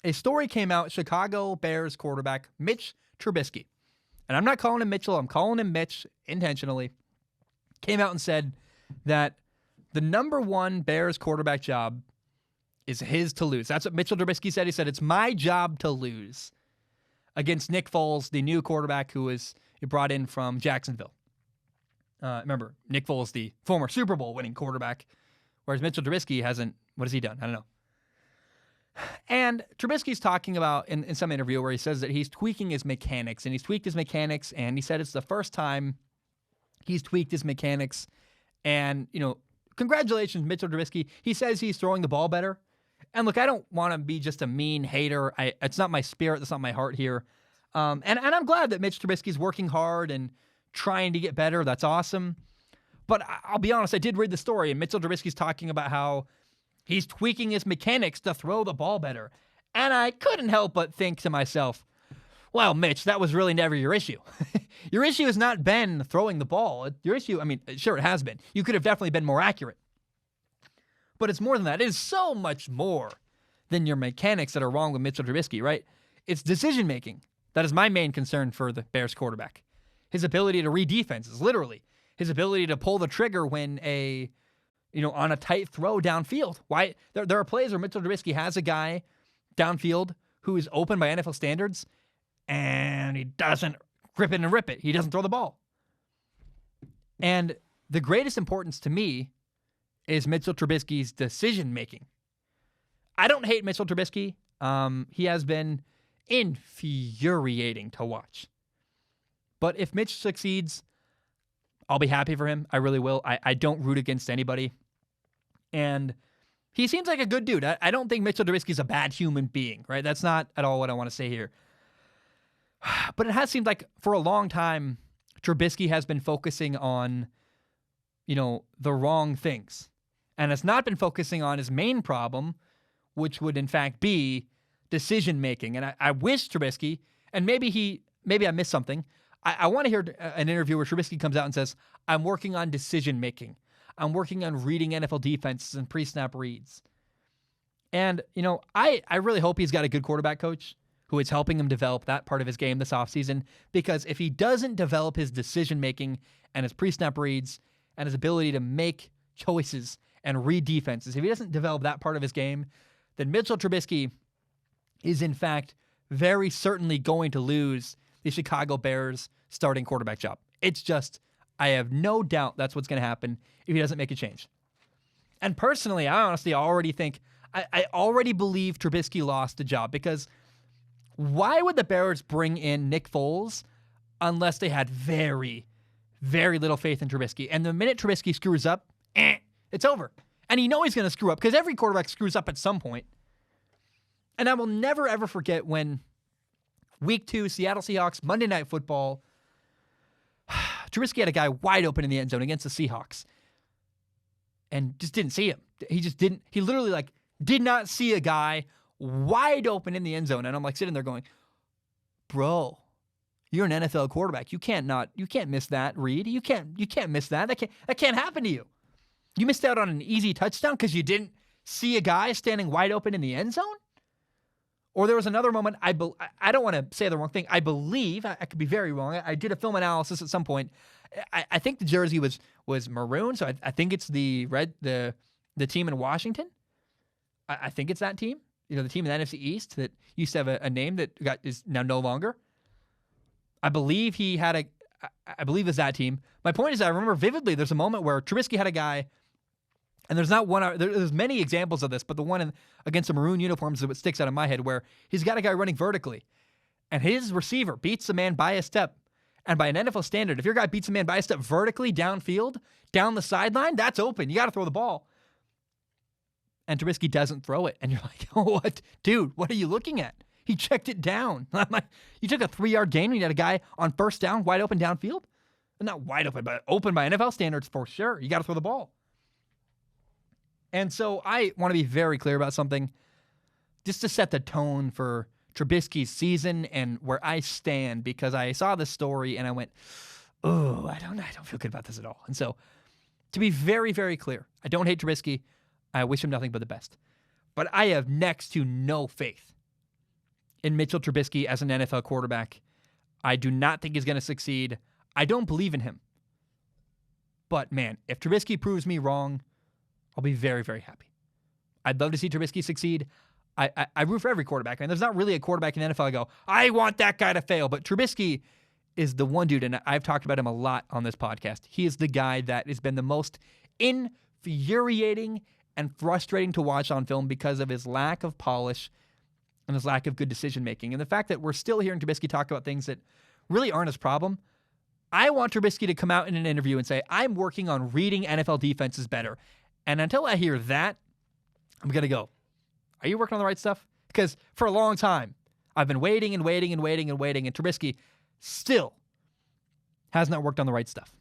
a story came out, Chicago Bears quarterback Mitch Trubisky, and I'm not calling him Mitchell, I'm calling him Mitch intentionally, came out and said that the number one Bears quarterback job is his to lose. That's what Mitchell Trubisky said. He said, it's my job to lose against Nick Foles, the new quarterback who was brought in from Jacksonville. Remember, Nick Foles, the former Super Bowl winning quarterback, whereas Mitchell Trubisky hasn't. What has he done? I don't know. And Trubisky's talking about in some interview where he says that he's tweaking his mechanics, and he's tweaked his mechanics, and he said it's the first time he's tweaked his mechanics. And, congratulations, Mitchell Trubisky. He says he's throwing the ball better. And look, I don't want to be just a mean hater. It's not my spirit. That's not my heart here. And I'm glad that Mitch Trubisky's working hard and trying to get better. That's awesome. But I'll be honest, I did read the story, and Mitchell Trubisky's talking about how he's tweaking his mechanics to throw the ball better. And I couldn't help but think to myself, well, Mitch, that was really never your issue. Your issue has not been throwing the ball. Your issue, sure, it has been. You could have definitely been more accurate. But it's more than that. It is so much more than your mechanics that are wrong with Mitchell Trubisky, right? It's decision-making. That is my main concern for the Bears quarterback. His ability to read defenses, literally. His ability to pull the trigger when on a tight throw downfield. Why? There are plays where Mitchell Trubisky has a guy downfield who is open by NFL standards, and he doesn't grip it and rip it. He doesn't throw the ball. And the greatest importance to me is Mitchell Trubisky's decision-making. I don't hate Mitchell Trubisky. He has been infuriating to watch. But if Mitch succeeds, I'll be happy for him. I really will. I don't root against anybody. And he seems like a good dude. I don't think Mitchell Trubisky's a bad human being, right? That's not at all what I want to say here. But it has seemed like for a long time, Trubisky has been focusing on, the wrong things. And has not been focusing on his main problem, which would in fact be decision-making. And I wish Trubisky, and maybe I missed something. I want to hear an interview where Trubisky comes out and says, I'm working on decision-making. I'm working on reading NFL defenses and pre-snap reads. And, I really hope he's got a good quarterback coach who is helping him develop that part of his game this offseason, because if he doesn't develop his decision-making and his pre-snap reads and his ability to make choices and read defenses, if he doesn't develop that part of his game, then Mitchell Trubisky is in fact very certainly going to lose the Chicago Bears starting quarterback job. It's just, I have no doubt that's what's going to happen if he doesn't make a change. And personally, I honestly already think, I already believe Trubisky lost the job, because why would the Bears bring in Nick Foles unless they had very, very little faith in Trubisky? And the minute Trubisky screws up, it's over. And he's going to screw up, because every quarterback screws up at some point. And I will never, ever forget when Week 2, Seattle Seahawks, Monday Night Football, Trubisky had a guy wide open in the end zone against the Seahawks and just didn't see him. He literally did not see a guy wide open in the end zone. And I'm sitting there going, bro, you're an NFL quarterback. You can't miss that read. You can't miss that. That can't happen to you. You missed out on an easy touchdown because you didn't see a guy standing wide open in the end zone? Or there was another moment, I don't want to say the wrong thing. I believe, I could be very wrong. I did a film analysis at some point. I think the jersey was maroon, so I think it's the team in Washington. I think it's that team. The team in the NFC East that used to have a name that is now no longer. I believe I believe it's that team. My point is, I remember vividly there's a moment where Trubisky had a guy, and there's many examples of this, but the one against the maroon uniforms is what sticks out in my head, where he's got a guy running vertically, and his receiver beats the man by a step. And by an NFL standard, if your guy beats a man by a step vertically downfield, down the sideline, that's open. You got to throw the ball. And Trubisky doesn't throw it. And you're like, oh, what? Dude, what are you looking at? He checked it down. I'm like, you took a 3-yard gain and you had a guy on first down, wide open downfield? Not wide open, but open by NFL standards for sure. You got to throw the ball. And so I want to be very clear about something, just to set the tone for Trubisky's season and where I stand, because I saw this story and I went, oh, I don't feel good about this at all. And so, to be very, very clear, I don't hate Trubisky. I wish him nothing but the best. But I have next to no faith in Mitchell Trubisky as an NFL quarterback. I do not think he's going to succeed. I don't believe in him. But man, if Trubisky proves me wrong, I'll be very, very happy. I'd love to see Trubisky succeed. I root for every quarterback. And there's not really a quarterback in the NFL I go, I want that guy to fail. But Trubisky is the one dude, and I've talked about him a lot on this podcast. He is the guy that has been the most infuriating and frustrating to watch on film because of his lack of polish and his lack of good decision-making. And the fact that we're still hearing Trubisky talk about things that really aren't his problem. I want Trubisky to come out in an interview and say, I'm working on reading NFL defenses better. And until I hear that, I'm going to go, are you working on the right stuff? Because for a long time, I've been waiting, and Trubisky still has not worked on the right stuff.